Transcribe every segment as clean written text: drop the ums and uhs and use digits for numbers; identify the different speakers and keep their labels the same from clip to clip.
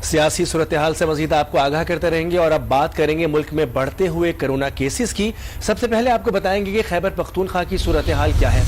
Speaker 1: सियासी सूरत हाल से मजीद आपको आगाह करते रहेंगे और अब बात करेंगे मुल्क में बढ़ते हुए कोरोना केसेस की। सबसे पहले आपको बताएंगे कि खैबर पख्तूनख्वा की सूरत हाल क्या है।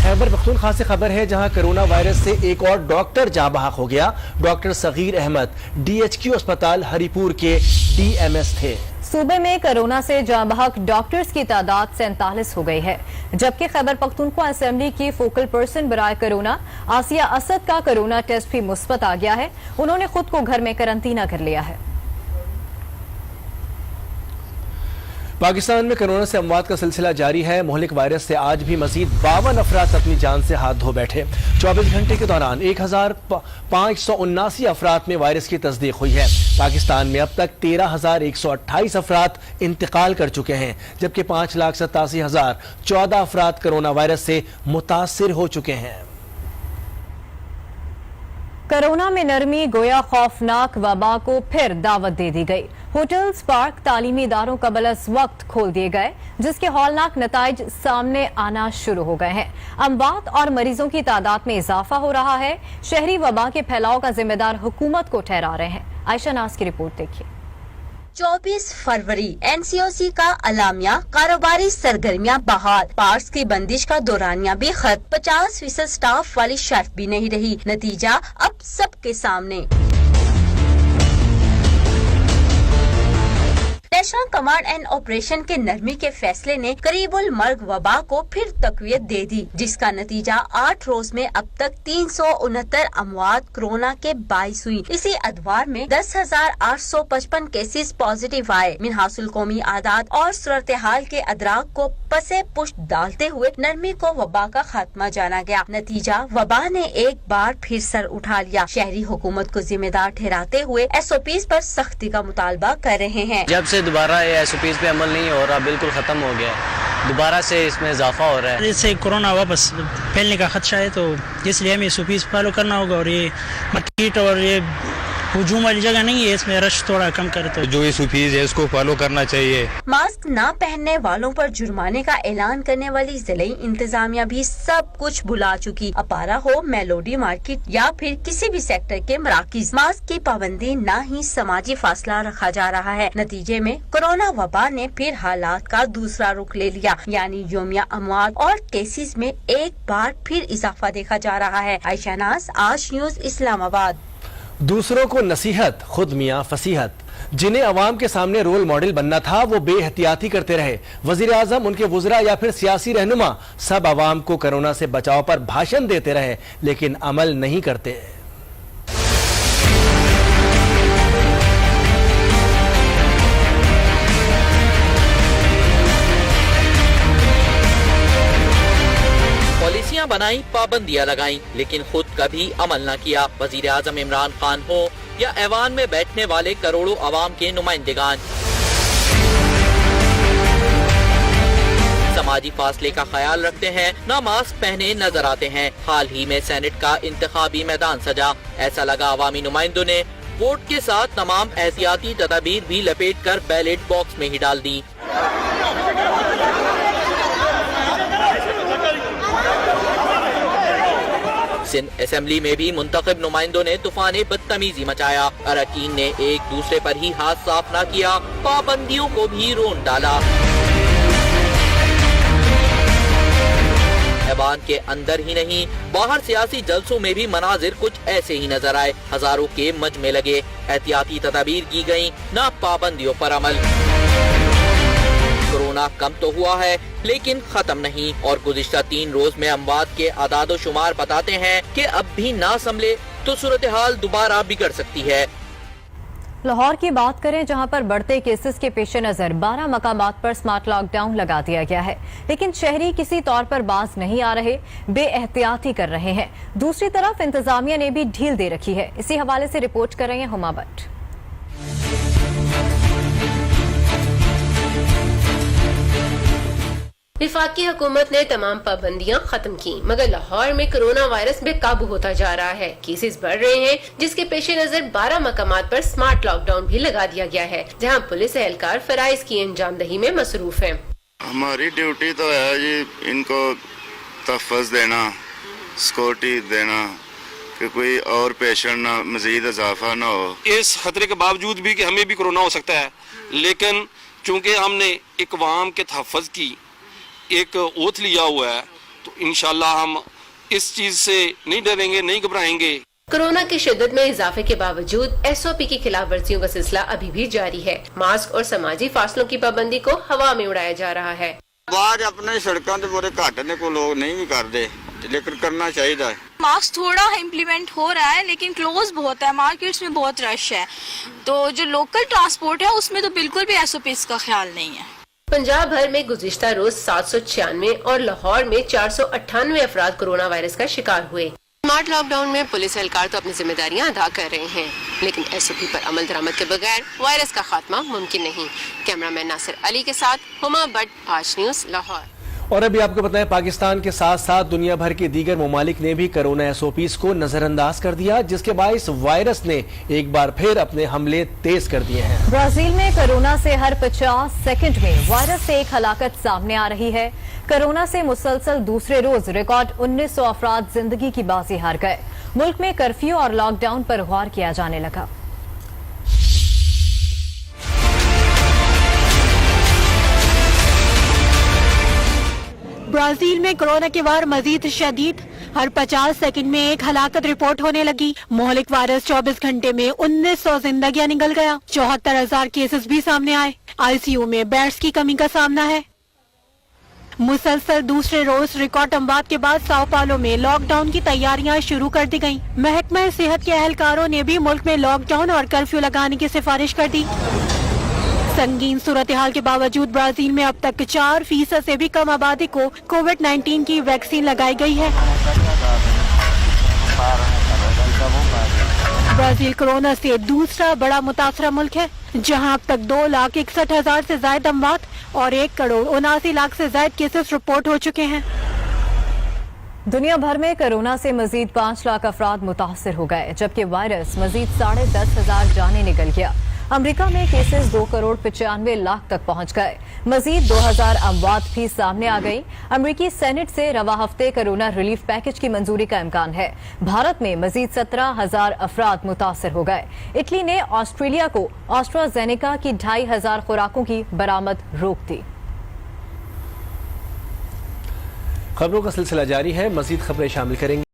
Speaker 1: खैबर पख्तूनख्वा से खबर है जहां कोरोना वायरस से एक और डॉक्टर जाँ बहक हो गया। डॉक्टर सगीर अहमद DHQ अस्पताल हरिपुर के DMS थे।
Speaker 2: सूबे में कोरोना से जाँ बहक डॉक्टर्स की तादाद 47 हो गई है, जबकि खैबर पख्तूनख्वा असेंबली की फोकल पर्सन बराए कोरोना आसिया असद का कोरोना टेस्ट भी मुस्बत आ गया है। उन्होंने खुद को घर में करंटीना कर लिया है।
Speaker 1: पाकिस्तान में कोरोना से अमवात का सिलसिला जारी है। मोहलिक वायरस से आज भी मजीद 52 अफराद अपनी जान से हाथ धो बैठे। 24 घंटे के दौरान 1579 अफराद में वायरस की तस्दीक हुई है। पाकिस्तान में अब तक 13,128 अफराद इंतकाल कर चुके हैं, जबकि 5,87,014 अफराद कोरोना वायरस से मुतासिर हो चुके हैं।
Speaker 2: कोरोना में नरमी गोया खौफनाक वबा को फिर दावत दे दी गई। होटल्स, पार्क, तालीमी इदारों कबल अज वक्त खोल दिए गए, जिसके हौलनाक नताइज सामने आना शुरू हो गए हैं। अमवात और मरीजों की तादाद में इजाफा हो रहा है। शहरी वबा के फैलाव का जिम्मेदार हुकूमत को ठहरा रहे हैं। आयशा नाज की रिपोर्ट देखिए।
Speaker 3: 24 फरवरी NCOC का अलामिया, कारोबारी सरगर्मियां बहाल, पार्क्स की बंदिश का दौरानिया भी खत्म, 50% स्टाफ वाली शर्त भी नहीं रही। नतीजा अब सबके सामने। नेशनल कमांड एंड ऑपरेशन के नरमी के फैसले ने करीबुल मर्ग वबा को फिर तकवीत दे दी, जिसका नतीजा 8 रोज में अब तक 369 अमवात कोरोना के बाइस हुई। इसी अदवार में 10,855 केसेस पॉजिटिव आए। मिनहासुल कौमी आदात और सूरत हाल के अदराक को पसे पुष्ट डालते हुए नरमी को वबा का खात्मा जाना गया। नतीजा वबा ने एक बार फिर सर उठा लिया। शहरी हुकूमत को जिम्मेदार ठहराते हुए SOPs पर सख्ती का मुतालबा कर रहे हैं।
Speaker 4: जब से दोबारा ये SOPs पे अमल नहीं हो रहा, बिल्कुल खत्म हो गया है, दोबारा से इसमें इजाफा हो रहा है।
Speaker 5: इससे कोरोना वापस फैलने का खदशा है, तो इसलिए हमें SOPs फॉलो करना होगा। और ये मार्केट और ये हुजूम वाली जगह नहीं है, इसमें रश थोड़ा कम करे तो
Speaker 6: जो SOPs है उसको फॉलो करना चाहिए।
Speaker 3: मास्क ना पहनने वालों पर जुर्माने का ऐलान करने वाली जिले इंतजामिया भी सब कुछ भुला चुकी। अपारा हो, मेलोडी मार्केट या फिर किसी भी सेक्टर के मराकिज, मास्क की पाबंदी ना ही समाजी फासला रखा जा रहा है। नतीजे में कोरोना वबा ने फिर हालात का दूसरा रुख ले लिया, यानी योमिया अमवात और केसेस में एक बार फिर इजाफा देखा जा रहा है। आयशा नाज, आज न्यूज, इस्लामाबाद।
Speaker 1: दूसरों को नसीहत, खुद मियाँ फसीहत। जिन्हें अवाम के सामने रोल मॉडल बनना था वो बेहतियाती करते रहे। वजीर आजम, उनके वुज़रा या फिर सियासी रहनुमा सब अवाम को कोरोना से बचाव पर भाषण देते रहे, लेकिन अमल नहीं करते।
Speaker 7: पॉलिसियां बनाई, पाबंदियां लगाई, लेकिन खुद कभी अमल न किया। वजीर आजम इमरान खान हो या ऐवान में बैठने वाले करोड़ों अवाम के नुमाइंदगान, समाजी फासले का ख्याल रखते हैं, ना मास्क पहने नजर आते हैं। हाल ही में सेनेट का इंतखाबी मैदान सजा। ऐसा लगा अवामी नुमाइंदों ने वोट के साथ तमाम एहतियाती तदाबीर भी लपेट कर बैलेट बॉक्स में ही डाल दी। सिंध असेंबली में भी मुंतखब नुमाइंदों ने तूफाने बदतमीजी मचाया। अरकान ने एक दूसरे पर ही हाथ साफ न किया, पाबंदियों को भी रोन डाला। ऐवान के अंदर ही नहीं, बाहर सियासी जलसों में भी मनाजिर कुछ ऐसे ही नजर आए। हजारों के मजमे लगे, एहतियाती तदाबीर की गयी, न पाबंदियों पर अमल। कोरोना कम तो हुआ है लेकिन खत्म नहीं, और गुज़िश्ता 3 रोज में अमवात के आदाद शुमार बताते हैं कि अब भी ना संभले तो सूरत हाल दोबारा बिगड़ सकती है।
Speaker 2: लाहौर की बात करें, जहां पर बढ़ते केसेस के पेश नजर 12 मकामात पर स्मार्ट लॉकडाउन लगा दिया गया है, लेकिन शहरी किसी तौर पर बाज नहीं आ रहे, बेएहतियाती कर रहे हैं। दूसरी तरफ इंतजामिया ने भी ढील दे रखी है। इसी हवाले से रिपोर्ट कर रहे हैं हुमा भट्ट।
Speaker 8: वफाकी हुकूमत ने तमाम पाबंदियां खत्म की, मगर लाहौर में कोरोना वायरस बेकाबू होता जा रहा है। केसेस बढ़ रहे हैं, जिसके पेश नजर 12 मकामात पर स्मार्ट लॉकडाउन भी लगा दिया गया है, जहां पुलिस एहलकार फराइज की अंजामदही में मसरूफ है।
Speaker 6: हमारी ड्यूटी तो है जी, इनको तहफ़्फ़ुज़ देना, सिक्योरिटी देना, کہ کوئی اور پیشنٹ نہ مزید اضافہ نہ ہو.
Speaker 9: اس خطرے کے باوجود بھی کہ ہمیں بھی کورونا ہو سکتا ہے، لیکن چونکہ ہم نے ایک عوام کے تحفظ کی ایک اوتھ لیا ہوا ہے تو انشاءاللہ ہم اس چیز سے نہیں ڈریں گے، نہیں گھبرائیں گے.
Speaker 8: کورونا کی شدت میں اضافے کے باوجود ایس او پی کی خلاف ورزیوں کا سلسلہ ابھی بھی جاری ہے. ماسک اور سماجی فاصلوں کی پابندی کو ہوا میں اڑایا جا رہا ہے.
Speaker 10: باہر اپنے سڑکوں تے بڑے گھٹنے کو لوگ نہیں بھی کرتے، لیکن کرنا چاہیے.
Speaker 11: ماسک تھوڑا امپلیمنٹ ہو رہا ہے لیکن کلوز بہت ہے، مارکیٹس میں بہت رش ہے، تو جو لوکل ٹرانسپورٹ ہے اس میں تو بالکل بھی ایس او پیز کا خیال نہیں ہے.
Speaker 8: پنجاب بھر میں گزشتہ روز 796 اور لاہور میں 498 افراد کورونا وائرس کا شکار ہوئے. اسمارٹ لاک ڈاؤن میں پولیس اہلکار تو اپنی ذمہ داریاں ادا کر رہے ہیں، لیکن ایس او پی پر عمل درآمد کے بغیر وائرس کا خاتمہ ممکن نہیں. کیمرہ مین ناصر علی کے ساتھ ہما بٹ، آج نیوز، لاہور.
Speaker 1: اور ابھی آپ کو بتائیں پاکستان کے ساتھ ساتھ دنیا بھر کے دیگر ممالک نے بھی کرونا ایس او پیز کو نظر انداز کر دیا، جس کے باعث وائرس نے ایک بار پھر اپنے حملے تیز کر دیے ہیں.
Speaker 2: برازیل میں کرونا سے ہر 50 سیکنڈ میں وائرس سے ایک ہلاکت سامنے آ رہی ہے. کرونا سے مسلسل دوسرے روز ریکارڈ 1900 افراد زندگی کی بازی ہار گئے. ملک میں کرفیو اور لاک ڈاؤن پر غور کیا جانے لگا.
Speaker 12: برازیل میں کورونا کے وار مزید شدید، ہر 50 سیکنڈ میں ایک ہلاکت رپورٹ ہونے لگی. مہلک وائرس 24 گھنٹے میں 1900 زندگیاں نگل گیا. 74,000 کیسز بھی سامنے آئے. آئی سی یو میں بیڈز کی کمی کا سامنا ہے. مسلسل دوسرے روز ریکارڈ اموات کے بعد ساؤ پالو میں لاک ڈاؤن کی تیاریاں شروع کر دی گئیں. محکمہ صحت کے اہلکاروں نے بھی ملک میں لاک ڈاؤن اور کرفیو لگانے کی سفارش کر دی. سنگین صورتحال کے باوجود برازیل میں اب تک 4% سے بھی کم آبادی کو کووڈ-19 کی ویکسین لگائی گئی ہے. برازیل کورونا سے دوسرا بڑا متاثرہ ملک ہے، جہاں اب تک 2,61,000 سے زائد اموات اور 1,79,00,000 سے زائد کیسز رپورٹ ہو چکے ہیں.
Speaker 2: دنیا بھر میں کرونا سے مزید 5 لاکھ افراد متاثر ہو گئے، جبکہ وائرس مزید 10,500 جانیں نگل گیا. امریکہ میں کیسز 2,95,00,000 تک پہنچ گئے. مزید 2,000 اموات بھی سامنے آ گئی. امریکی سینٹ سے رواں ہفتے کرونا ریلیف پیکج کی منظوری کا امکان ہے. بھارت میں مزید 17,000 افراد متاثر ہو گئے. اٹلی نے آسٹریلیا کو آسٹرازینیکا کی 2,500 خوراکوں کی برآمد روک دی.
Speaker 1: خبروں کا سلسلہ جاری ہے، مزید خبریں شامل کریں گے.